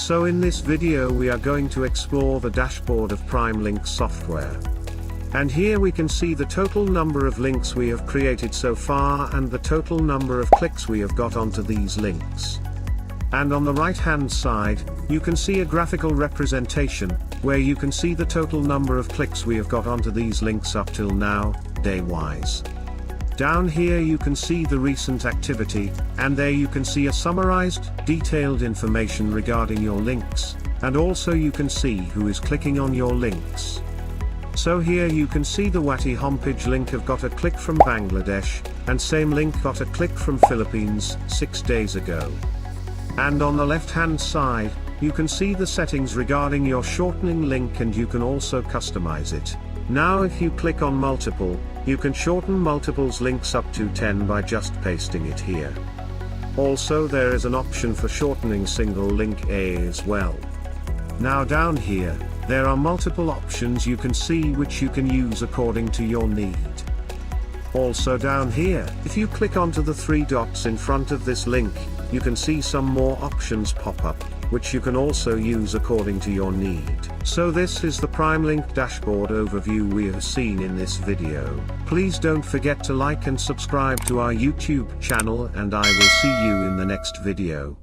So in this video we are going to explore the dashboard of PrimeLink software. And here we can see the total number of links we have created so far and the total number of clicks we have got onto these links. And on the right hand side, you can see a graphical representation, where you can see the total number of clicks we have got onto these links up till now, day-wise. Down here you can see the recent activity, and there you can see a summarized, detailed information regarding your links, and also you can see who is clicking on your links. So here you can see the Wati homepage link have got a click from Bangladesh, and same link got a click from Philippines, 6 days ago. And on the left hand side, you can see the settings regarding your shortening link and you can also customize it. Now if you click on multiple, you can shorten multiples links up to 10 by just pasting it here. Also there is an option for shortening single link A as well. Now down here, there are multiple options you can see which you can use according to your need. Also down here, if you click onto the 3 dots in front of this link, you can see some more options pop up, which you can also use according to your need. So this is the PrimeLink dashboard overview we have seen in this video. Please don't forget to like and subscribe to our YouTube channel and I will see you in the next video.